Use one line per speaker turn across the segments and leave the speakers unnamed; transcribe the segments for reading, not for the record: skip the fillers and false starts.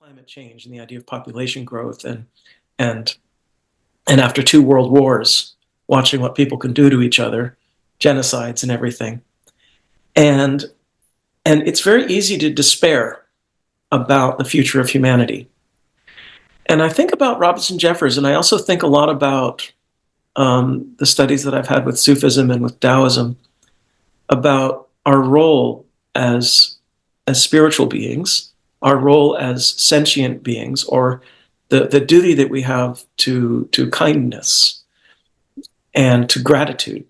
climate change and the idea of population growth and and after two world wars, watching what people can do to each other, genocides and everything. And it's very easy to despair about the future of humanity. And I think about Robinson Jeffers, and I also think a lot about the studies that I've had with Sufism and with Taoism about our role as spiritual beings, our role as sentient beings, or the duty that we have to kindness and to gratitude.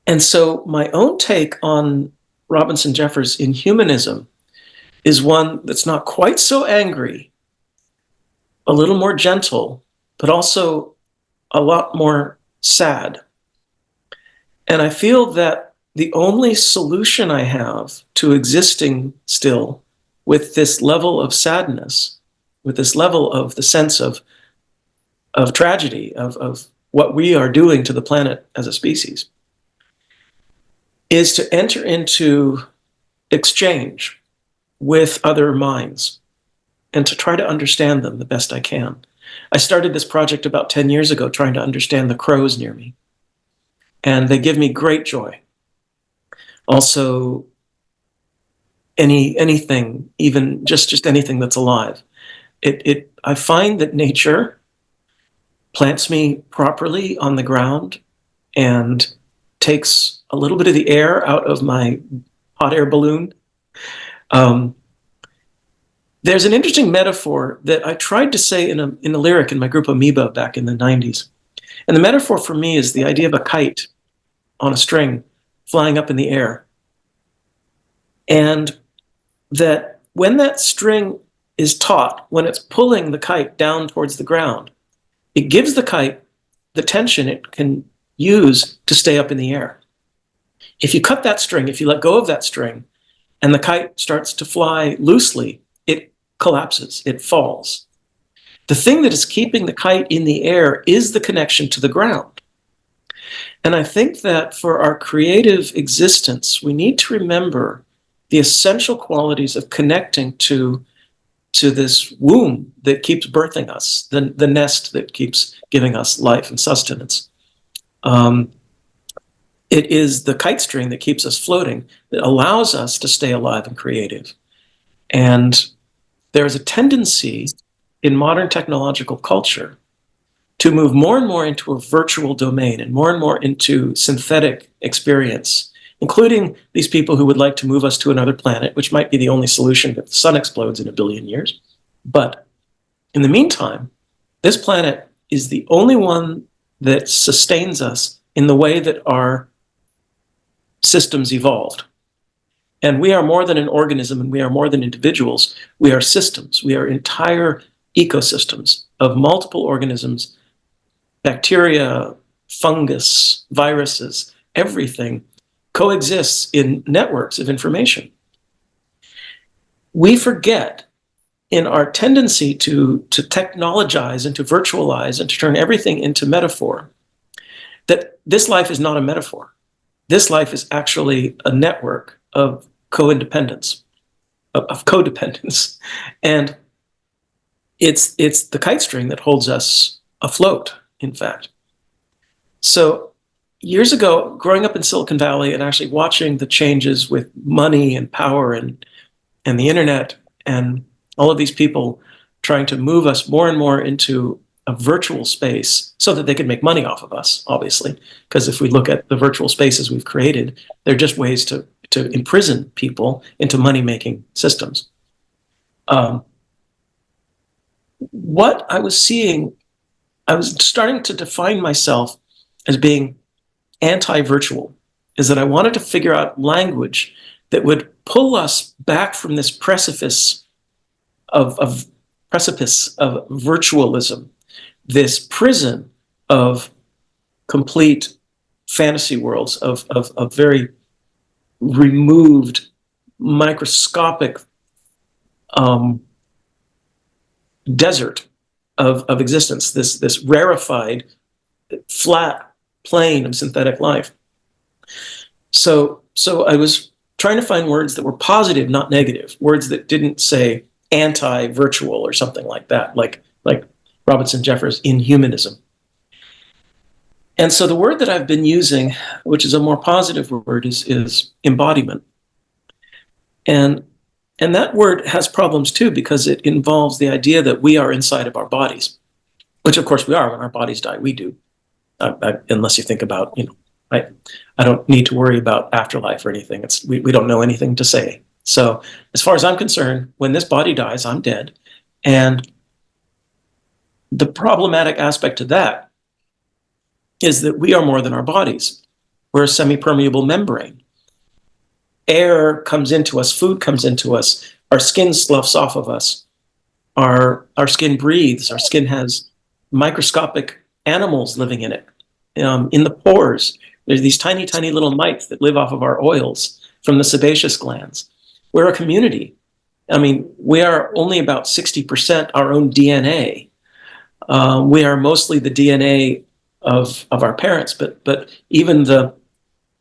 And so my own take on Robinson Jeffers in humanism is one that's not quite so angry, a little more gentle, but also a lot more sad. And I feel that the only solution I have to existing still with this level of sadness, with this level of the sense of tragedy, of what we are doing to the planet as a species, is to enter into exchange with other minds and to try to understand them the best I can. I started this project about 10 years ago trying to understand the crows near me, and they give me great joy. Also, anything, even just anything that's alive. I find that nature plants me properly on the ground and takes a little bit of the air out of my hot air balloon. There's an interesting metaphor that I tried to say in a lyric in my group Amoeba back in the 90s. And the metaphor for me is the idea of a kite on a string flying up in the air. And that when that string is taut, when it's pulling the kite down towards the ground, it gives the kite the tension it can use to stay up in the air. If you cut that string, if you let go of that string, and the kite starts to fly loosely, it collapses, it falls. The thing that is keeping the kite in the air is the connection to the ground. And I think that for our creative existence, we need to remember the essential qualities of connecting to this womb that keeps birthing us, the nest that keeps giving us life and sustenance. It is the kite string that keeps us floating, that allows us to stay alive and creative. And there is a tendency in modern technological culture to move more and more into a virtual domain and more into synthetic experience, including these people who would like to move us to another planet, which might be the only solution if the sun explodes in 1 billion years. But in the meantime, this planet is the only one that sustains us in the way that our systems evolved. And we are more than an organism, and we are more than individuals. We are systems. We are entire ecosystems of multiple organisms, bacteria, fungus, viruses, everything coexists in networks of information. We forget in our tendency to technologize and to virtualize and to turn everything into metaphor that this life is not a metaphor. This life is actually a network of co-independence, of codependence. And it's the kite string that holds us afloat, in fact. So years ago, growing up in Silicon Valley and actually watching the changes with money and power and the internet and all of these people trying to move us more and more into a virtual space so that they can make money off of us, obviously. Because if we look at the virtual spaces we've created, they're just ways to imprison people into money-making systems. What I was seeing, I was starting to define myself as being anti-virtual, is that I wanted to figure out language that would pull us back from this precipice of virtualism, this prison of complete fantasy worlds, of very removed, microscopic desert of existence, this rarefied, flat plane of synthetic life. So I was trying to find words that were positive, not negative, words that didn't say anti-virtual or something like that, like Robinson Jeffers' inhumanism. And so the word that I've been using, which is a more positive word, is embodiment. And that word has problems too, because it involves the idea that we are inside of our bodies, which of course we are. When our bodies die, we do. Unless you think about, I don't need to worry about afterlife or anything. We don't know anything to say. So as far as I'm concerned, when this body dies, I'm dead. And the problematic aspect to that is that we are more than our bodies. We're a semi-permeable membrane. Air comes into us, food comes into us, our skin sloughs off of us, our skin breathes, our skin has microscopic animals living in it. In the pores, there's these tiny, tiny little mites that live off of our oils from the sebaceous glands. We're a community. I mean, we are only about 60% our own DNA. We are mostly the DNA of our parents, but even the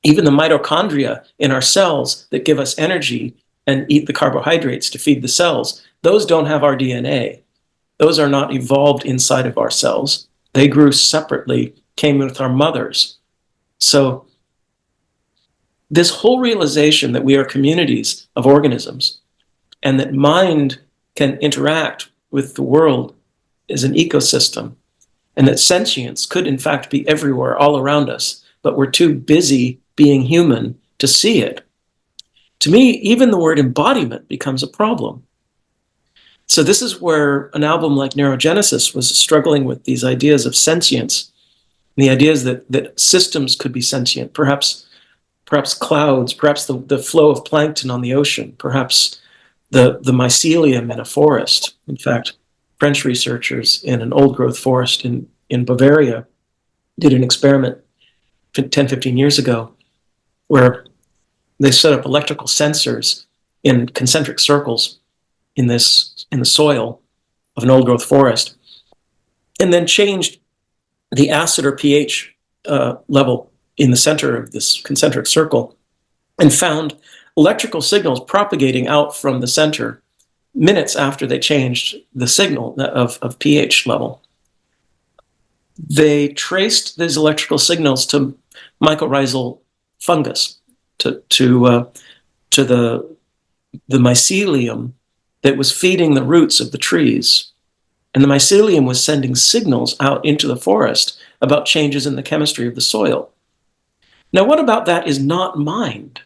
mitochondria in our cells that give us energy and eat the carbohydrates to feed the cells, those don't have our DNA. Those are not evolved inside of our cells. They grew separately, came with our mothers. So this whole realization that we are communities of organisms and that mind can interact with the world as an ecosystem, and that sentience could in fact be everywhere, all around us, but we're too busy being human to see it. To me, even the word embodiment becomes a problem. So this is where an album like Neurogenesis was struggling with these ideas of sentience, and the ideas that systems could be sentient, perhaps clouds, perhaps the flow of plankton on the ocean, perhaps the mycelium in a forest. In fact, French researchers in an old-growth forest in Bavaria did an experiment 10, 15 years ago where they set up electrical sensors in concentric circles in the soil of an old-growth forest, and then changed the acid or pH level in the center of this concentric circle, and found electrical signals propagating out from the center minutes after they changed the signal of pH level. They traced these electrical signals to mycorrhizal fungus, to the mycelium that was feeding the roots of the trees. And the mycelium was sending signals out into the forest about changes in the chemistry of the soil. Now, what about that is not mind,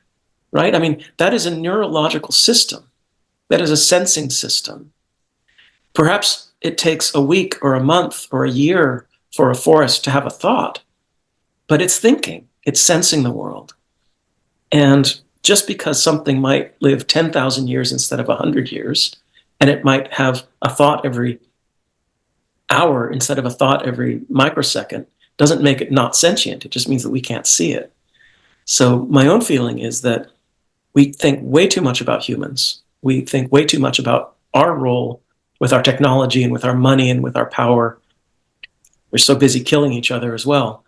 right? I mean, that is a neurological system. That is a sensing system. Perhaps it takes a week or a month or a year for a forest to have a thought, but it's thinking, it's sensing the world. And just because something might live 10,000 years instead of 100 years, and it might have a thought every hour instead of a thought every microsecond, doesn't make it not sentient. It just means that we can't see it. So my own feeling is that we think way too much about humans. We think way too much about our role with our technology and with our money and with our power. We're so busy killing each other as well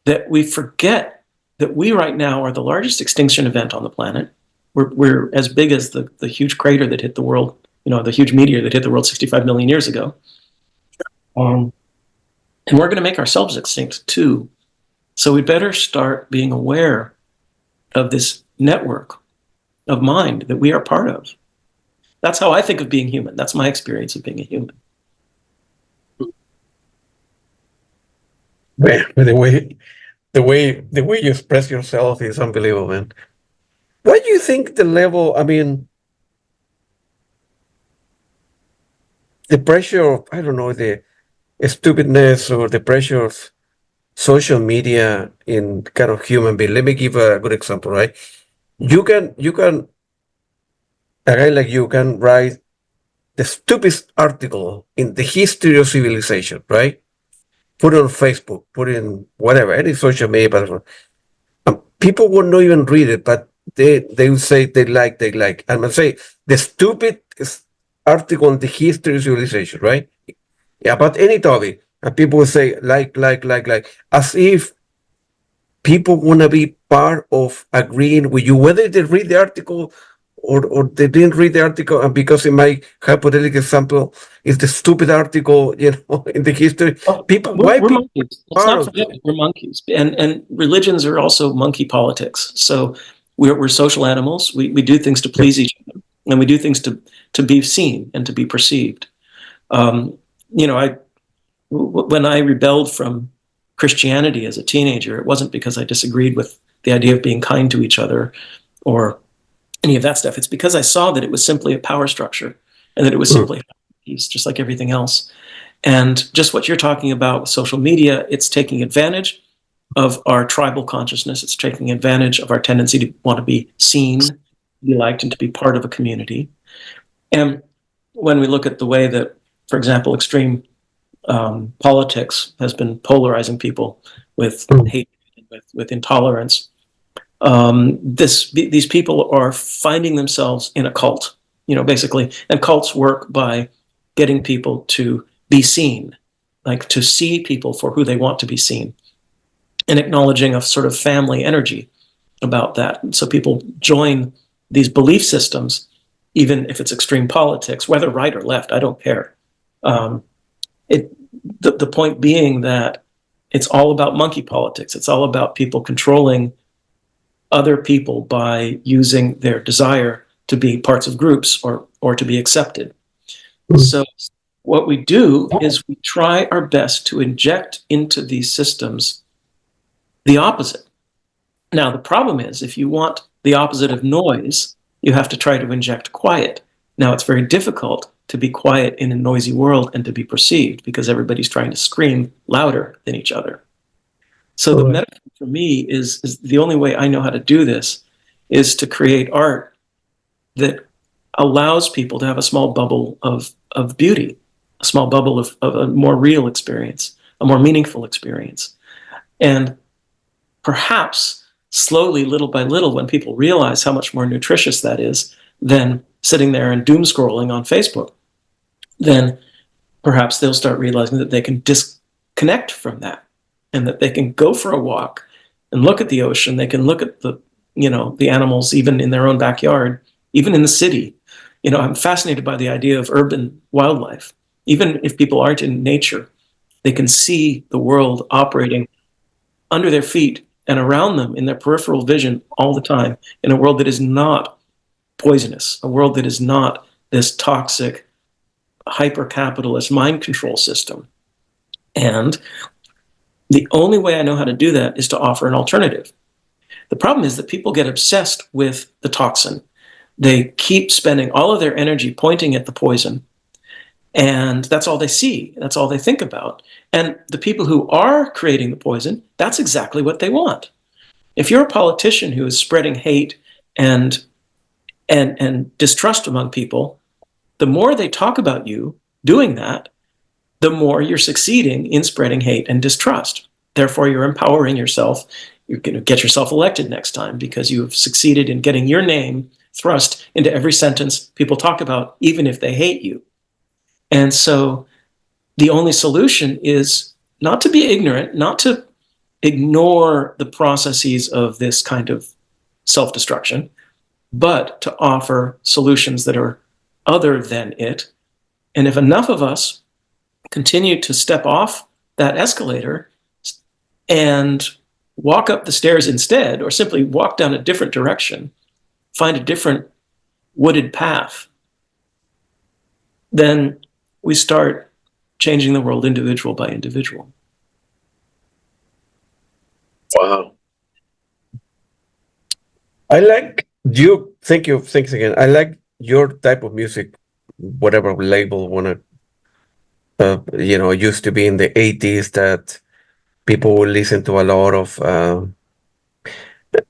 that we forget that we right now are the largest extinction event on the planet. We're as big as the huge crater that hit the world, the huge meteor that hit the world 65 million years ago. And we're going to make ourselves extinct too. So we better start being aware of this network of mind that we are part of. That's how I think of being human. That's my experience of being a human.
Man, the way you express yourself is unbelievable, man. What do you think the level? I mean, the pressure of, I don't know, the stupidness or the pressure of social media in kind of human being. Let me give a good example, right? You can a guy like you can write the stupidest article in the history of civilization, right? Put it on Facebook, put it in whatever, any social media platform. People will not even read it, but they will say they like. I'm gonna say the stupidest article in the history of civilization, right? Yeah, about any topic. And people will say like, as if people want to be part of agreeing with you, whether they read the article or they didn't read the article, and because in my hypothetical example is the stupid article, in the history,
Oh,
people,
we're,
why
we're
people
monkeys. Let's
are
not
of
forget
them?
we're monkeys, and religions are also monkey politics. So we're social animals. We do things to please each other, and we do things to be seen and to be perceived. Um, when I rebelled from Christianity as a teenager, it wasn't because I disagreed with the idea of being kind to each other or any of that stuff. It's because I saw that it was simply a power structure and that it was simply peace, just like everything else. And just what you're talking about with social media, it's taking advantage of our tribal consciousness. It's taking advantage of our tendency to want to be seen, be liked, and to be part of a community. And when we look at the way that, for example, extreme politics has been polarizing people with hate, with intolerance, these people are finding themselves in a cult, basically. And cults work by getting people to be seen, like to see people for who they want to be seen, and acknowledging a sort of family energy about that. So people join these belief systems, even if it's extreme politics, whether right or left, I don't care. Um, the point being that it's all about monkey politics. It's all about people controlling other people by using their desire to be parts of groups or to be accepted. So what we do is we try our best to inject into these systems the opposite. Now, the problem is if you want the opposite of noise, you have to try to inject quiet. Now, it's very difficult to be quiet in a noisy world and to be perceived because everybody's trying to scream louder than each other. So the metaphor for me is the only way I know how to do this is to create art that allows people to have a small bubble of beauty, a small bubble of a more real experience, a more meaningful experience. And perhaps slowly, little by little, when people realize how much more nutritious that is than sitting there and doom scrolling on Facebook, then perhaps they'll start realizing that they can disconnect from that and that they can go for a walk and look at the ocean. They can look at the animals even in their own backyard, even in the city. I'm fascinated by the idea of urban wildlife. Even if people aren't in nature, they can see the world operating under their feet and around them in their peripheral vision all the time in a world that is not poisonous, a world that is not this toxic, hyper-capitalist mind control system. And the only way I know how to do that is to offer an alternative. The problem is that people get obsessed with the toxin. They keep spending all of their energy pointing at the poison, and that's all they see. That's all they think about. And the people who are creating the poison, that's exactly what they want. If you're a politician who is spreading hate and distrust among people, the more they talk about you doing that, the more you're succeeding in spreading hate and distrust. Therefore, you're empowering yourself. You're going to get yourself elected next time because you have succeeded in getting your name thrust into every sentence people talk about, even if they hate you. And so the only solution is not to be ignorant, not to ignore the processes of this kind of self-destruction, but to offer solutions that are other than it. And if enough of us continue to step off that escalator and walk up the stairs instead, or simply walk down a different direction, find a different wooded path, then we start changing the world individual by individual.
Wow. I like you. Thank you. Thanks again. I like your type of music, whatever label wanna. Used to be in the 80s that people would listen to a lot of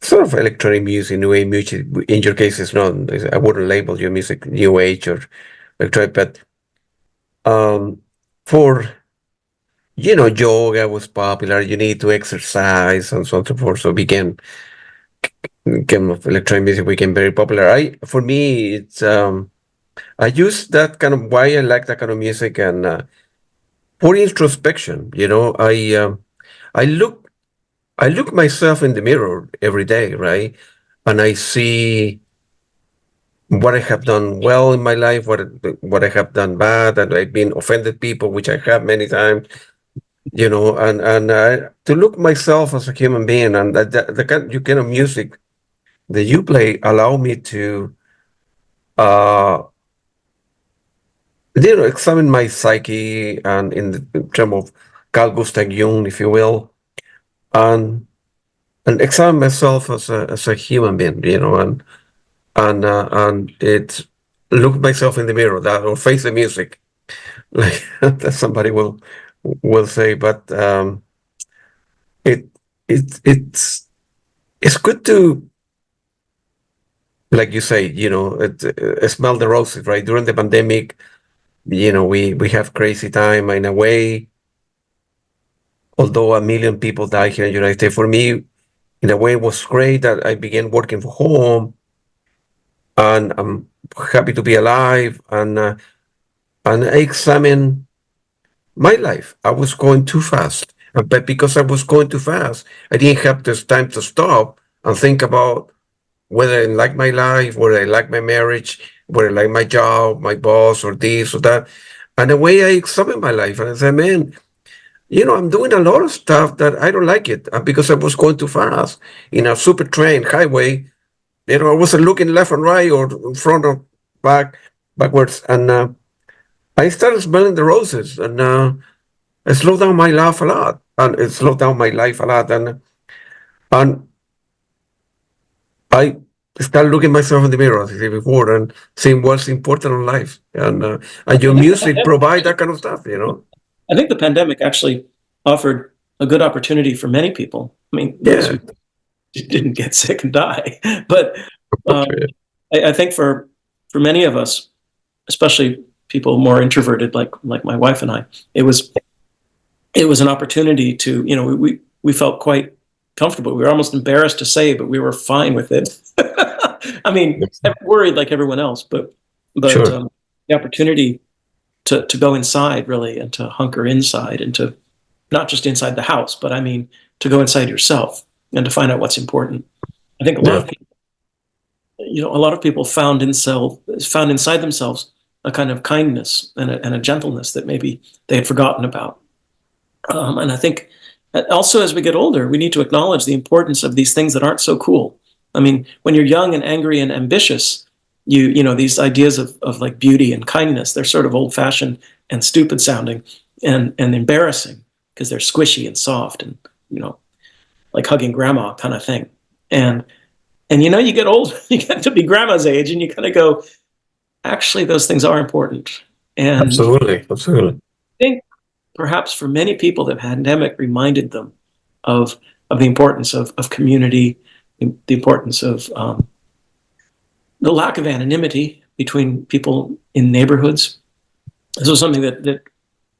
sort of electronic music, new age music. In your case, it's not. I wouldn't label your music new age or electronic, but for yoga was popular. You need to exercise and so on and so forth. So became of electronic music became very popular. For me, it's I use that kind of why I like that kind of music and for introspection. I look myself in the mirror every day, right? And I see what I have done well in my life, what I have done bad, and I've been offended people, which I have many times, and to look myself as a human being, and the kind of music that you play allow me to uh examine my psyche and in terms of Carl Gustav Jung, if you will, and examine myself as a human being, and it look myself in the mirror that or face the music, like that somebody will say, but it it it's good to, like you say, smell the roses, right? During the pandemic, we have crazy time in a way. Although a million people died here in the United States, for me, in a way, it was great that I began working from home, and I'm happy to be alive. And I examine my life. I was going too fast, but because I was going too fast, I didn't have this time to stop and think about whether I like my life, whether I like my marriage, whether I like my job, my boss, or this or that. And the way I examine my life, and I say, man, I'm doing a lot of stuff that I don't like it because I was going too fast in a super train highway. I wasn't looking left and right or in front or backwards. And I started smelling the roses, and it slowed down my life a lot. And it slowed down my life a lot. And I started looking myself in the mirror, as I said before, and seeing what's important in life. And your music provide that kind of stuff.
I think the pandemic actually offered a good opportunity for many people. I mean, those
Yeah.
who didn't get sick and die, but I think for many of us, especially people more introverted, like my wife and I, it was an opportunity to, we felt quite comfortable. We were almost embarrassed to say, but we were fine with it. I mean, worried like everyone else, but
Sure.
the opportunity to go inside really, and to hunker inside, and to not just inside the house, but I mean to go inside yourself and to find out what's important. I think a lot
Yeah.
of people, a lot of people found inside themselves a kind of kindness and a gentleness that maybe they had forgotten about. And I think also as we get older, we need to acknowledge the importance of these things that aren't so cool. I mean, when you're young and angry and ambitious, these ideas of like beauty and kindness, they're sort of old fashioned and stupid sounding and embarrassing because they're squishy and soft and, like hugging grandma kind of thing. And you get old, you get to be grandma's age, and you kind of go, actually, those things are important. And
Absolutely. Absolutely.
I think perhaps for many people, the pandemic reminded them of the importance of community, the importance of the lack of anonymity between people in neighborhoods. This was something that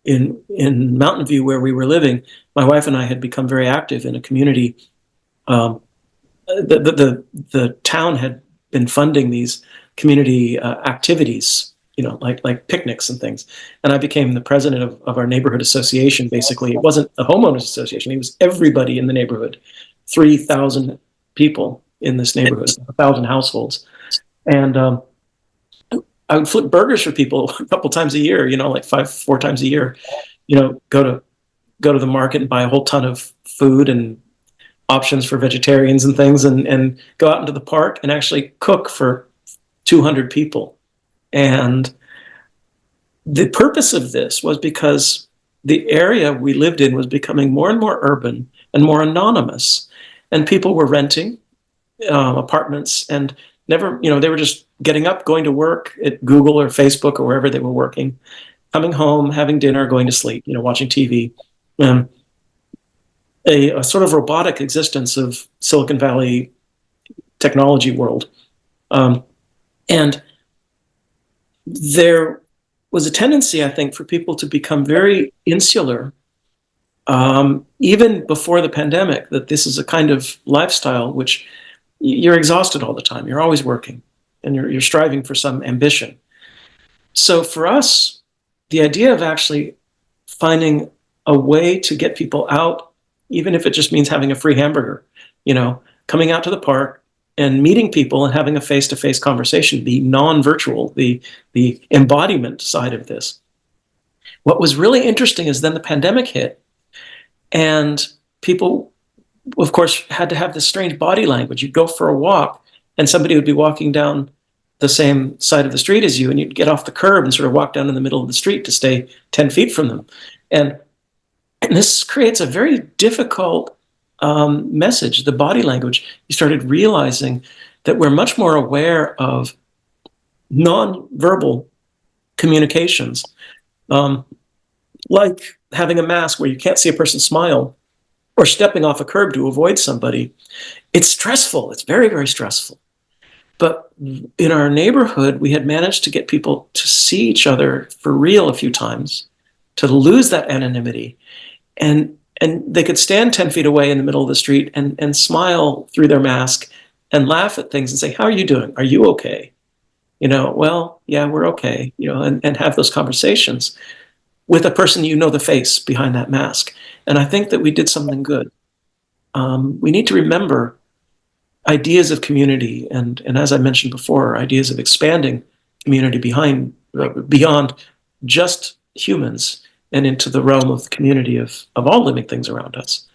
in Mountain View, where we were living, my wife and I had become very active in a community. The town had been funding these community activities, like picnics and things. And I became the president of our neighborhood association. Basically, it wasn't a homeowners association; it was everybody in the neighborhood, 3,000 people in this neighborhood, 1,000 households, and I would flip burgers for people a couple times a year. Like 4 times a year. Go to the market and buy a whole ton of food and options for vegetarians and things, and go out into the park and actually cook for 200 people. And the purpose of this was because the area we lived in was becoming more and more urban and more anonymous, and people were renting apartments and never, they were just getting up, going to work at Google or Facebook or wherever they were working, coming home, having dinner, going to sleep, watching TV. A sort of robotic existence of Silicon Valley technology world. And there was a tendency, I think, for people to become very insular, even before the pandemic, that this is a kind of lifestyle which you're exhausted all the time. You're always working, and you're striving for some ambition. So for us, the idea of actually finding a way to get people out, even if it just means having a free hamburger, coming out to the park, and meeting people and having a face-to-face conversation, the non-virtual, the embodiment side of this. What was really interesting is then the pandemic hit, and people, of course, had to have this strange body language. You'd go for a walk, and somebody would be walking down the same side of the street as you, and you'd get off the curb and sort of walk down in the middle of the street to stay 10 feet from them. And this creates a very difficult message, the body language. You started realizing that we're much more aware of non-verbal communications, like having a mask where you can't see a person smile, or stepping off a curb to avoid somebody. It's stressful. It's very, very stressful. But in our neighborhood, we had managed to get people to see each other for real a few times, to lose that anonymity. And they could stand 10 feet away in the middle of the street and smile through their mask and laugh at things and say, how are you doing? Are you okay? Well, yeah, we're okay, and have those conversations with a person the face behind that mask. And I think that we did something good. We need to remember ideas of community, and as I mentioned before, ideas of expanding community beyond just humans and into the realm of the community of all living things around us.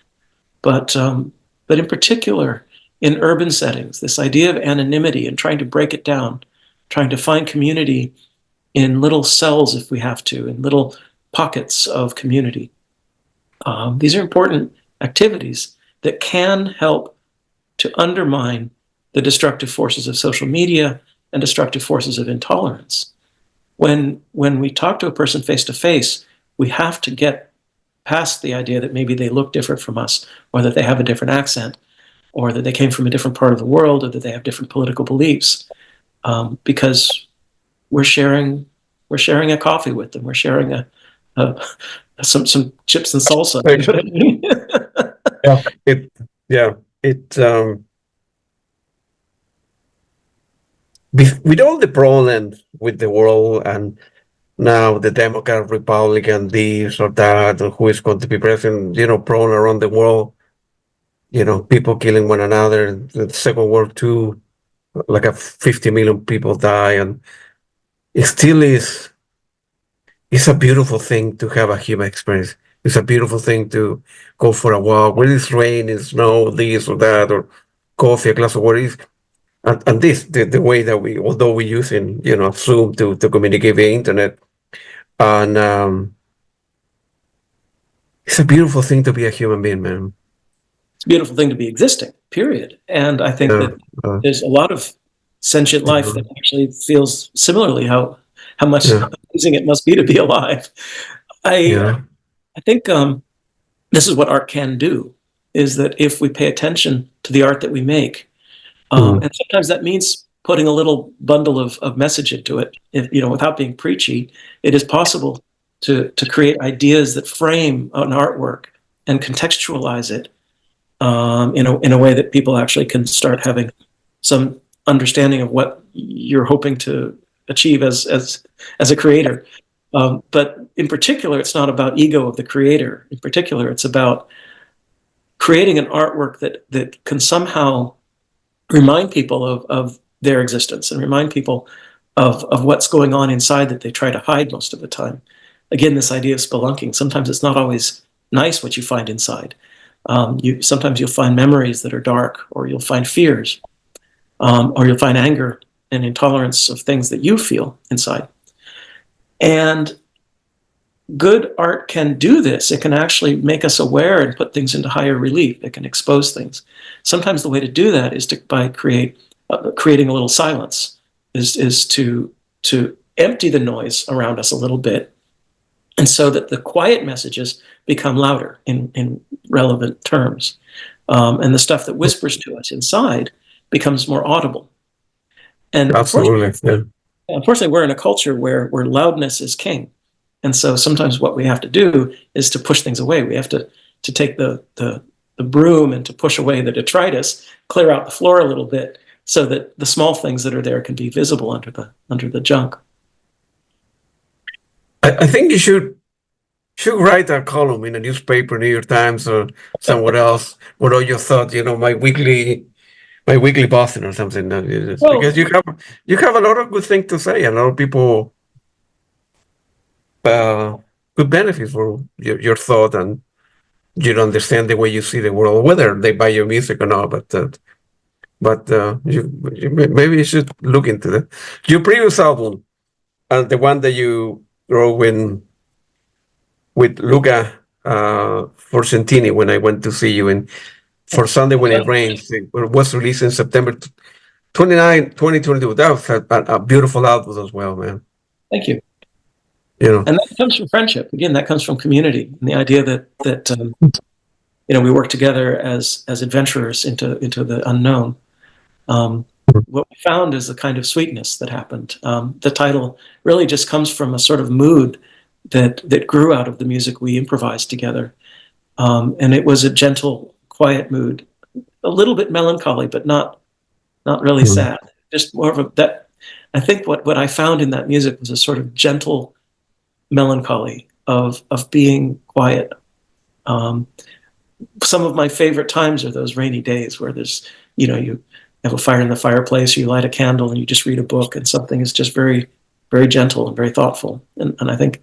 But in particular, in urban settings, this idea of anonymity and trying to break it down, trying to find community in little cells if we have to, in little pockets of community. These are important activities that can help to undermine the destructive forces of social media and destructive forces of intolerance. When we talk to a person face to face, we have to get past the idea that maybe they look different from us, or that they have a different accent, or that they came from a different part of the world, or that they have different political beliefs, because we're sharing a coffee with them. We're sharing some chips and salsa. You know what I mean?
With all the problems with the world, and now the Democrat, Republican, this or that, or who is going to be president, problem around the world, people killing one another. The Second World War II, like 50 million people die, and it still is. It's a beautiful thing to have a human experience. It's a beautiful thing to go for a walk, whether it's rain, it's snow, this or that, or coffee, a glass of water. And this, the way that although we using, Zoom to communicate via internet, and it's a beautiful thing to be a human being, man.
It's a beautiful thing to be existing, period. And I think that there's a lot of sentient life that actually feels similarly how much amazing it must be to be alive. I think this is what art can do, is that if we pay attention to the art that we make, and sometimes that means putting a little bundle of message into it, without being preachy, it is possible to create ideas that frame an artwork and contextualize it in a way that people actually can start having some understanding of what you're hoping to achieve as a creator. But in particular, it's not about ego of the creator. In particular, it's about creating an artwork that can somehow remind people of their existence and remind people of what's going on inside that they try to hide most of the time. Again, this idea of spelunking, sometimes it's not always nice what you find inside. Sometimes you'll find memories that are dark, or you'll find fears, or you'll find anger and intolerance of things that you feel inside. And good art can do this. It can actually make us aware and put things into higher relief. It can expose things. Sometimes the way to do that is by creating a little silence, is to empty the noise around us a little bit, and so that the quiet messages become louder in relevant terms, and the stuff that whispers to us inside becomes more audible. And unfortunately, we're in a culture where loudness is king. And so sometimes what we have to do is to push things away. We have to take the broom and to push away the detritus, clear out the floor a little bit, so that the small things that are there can be visible under the junk.
I think you should write a column in a newspaper, New York Times or somewhere else, with all your thoughts. My my weekly Boston or something. No, it's
Well,
because you have a lot of good things to say. A lot of people could benefit from your thought, and you understand the way you see the world, whether they buy your music or not. Maybe you should look into that. Your previous album, and the one that you wrote with Luca for Centini when I went to see you in for Sunday When It Rains. It was released in September 29, 2022. That was a beautiful album as well, man.
thank you.
You know,
And that comes from friendship. Again, that comes from community and the idea that we work together as adventurers into the unknown. What we found is the kind of sweetness that happened. The title really just comes from a sort of mood that grew out of the music we improvised together. And it was a gentle, quiet mood, a little bit melancholy, but not really sad. Just more of I think what I found in that music was a sort of gentle melancholy of being quiet. Some of my favorite times are those rainy days where there's, you have a fire in the fireplace, or you light a candle and you just read a book, and something is just very, very gentle and very thoughtful. And I think,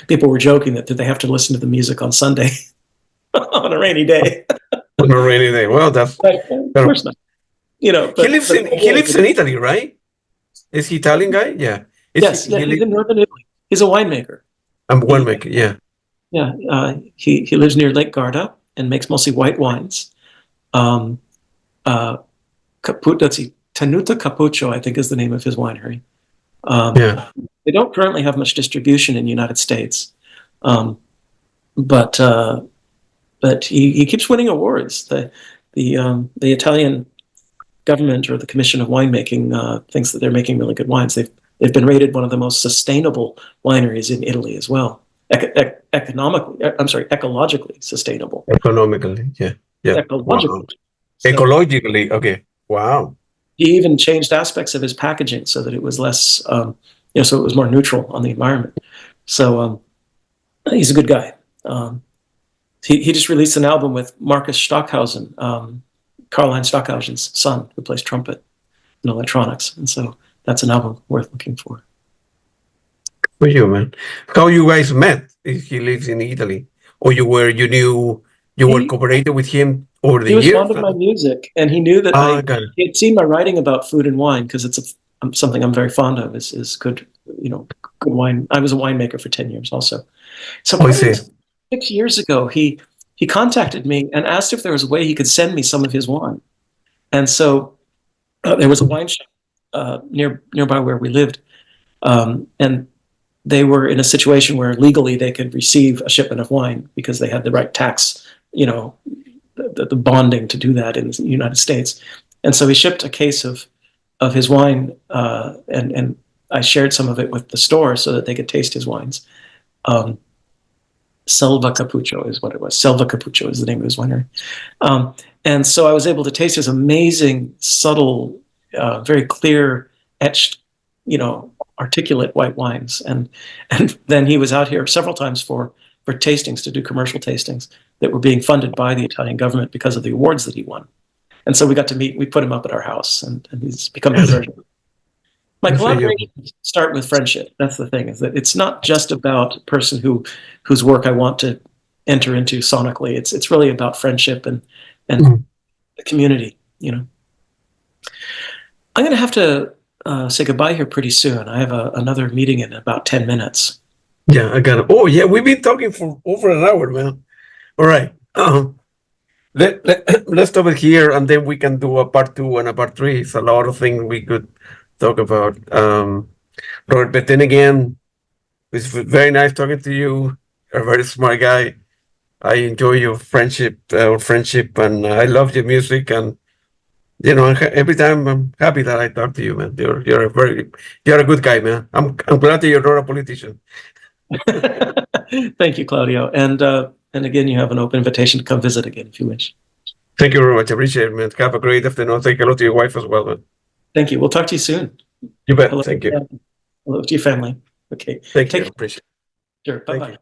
people were joking that did they have to listen to the music on Sunday on a rainy day?
on a rainy day. Well, that's
Of course not. He
lives in Italy, right? Is he Italian guy? Yeah.
Yes, he's in northern Italy. He's a winemaker.
I'm winemaker, yeah.
Yeah, he lives near Lake Garda and makes mostly white wines. Tenuta Cappuccio, I think, is the name of his winery. They don't currently have much distribution in the United States, but he keeps winning awards. The Italian government, or the Commission of Winemaking, thinks that they're making really good wines. They've been rated one of the most sustainable wineries in Italy as well. Ecologically sustainable.
Economically, yeah.
Ecologically.
Wow. Ecologically, okay. Wow.
He even changed aspects of his packaging so that it was less, so it was more neutral on the environment. So he's a good guy. He just released an album with Marcus Stockhausen, Karlheinz Stockhausen's son, who plays trumpet in electronics. And so that's an album worth looking for.
For you, man. How you guys met? He lives in Italy, or you were cooperating with him over the years?
He was fond of my music, and he knew that he had seen my writing about food and wine, because it's something I'm very fond of. Is good, good wine. I was a winemaker for 10 years, also. So 6 years ago, he contacted me and asked if there was a way he could send me some of his wine. And so there was a wine shop nearby where we lived, and they were in a situation where legally they could receive a shipment of wine because they had the right tax, the bonding to do that in the United States. And so he shipped a case of his wine, and I shared some of it with the store so that they could taste his wines. Selva Cappuccio is what it was. Selva Cappuccio is the name of his winery. And so I was able to taste his amazing, subtle, very clear, etched, articulate white wines. And then he was out here several times for tastings, to do commercial tastings that were being funded by the Italian government because of the awards that he won. And so we got to meet. We put him up at our house, and he's become a very My collaborations start with friendship. That's the thing, is that it's not just about a person whose work I want to enter into sonically. It's really about friendship and the community, I'm going to have to say goodbye here pretty soon. I have another meeting in about 10 minutes.
Yeah, I got it. Oh, yeah, we've been talking for over an hour, man. All right. Let's stop it here, and then we can do a part 2 and a part 3. It's a lot of things we could talk about. Robert, but then again, it's very nice talking to you. You're a very smart guy. I enjoy your friendship, and I love your music. And every time I'm happy that I talk to you, man. You're a good guy, man. I'm glad that you're not a politician.
Thank you, Claudio. And again, you have an open invitation to come visit again if you wish.
Thank you very much. I appreciate it, man. Have a great afternoon. Thank you a lot to your wife as well, man.
Thank you. We'll talk to you soon.
You bet. Thank you.
Hello to your family. Okay.
Thank you. I appreciate it.
Sure. Bye-bye.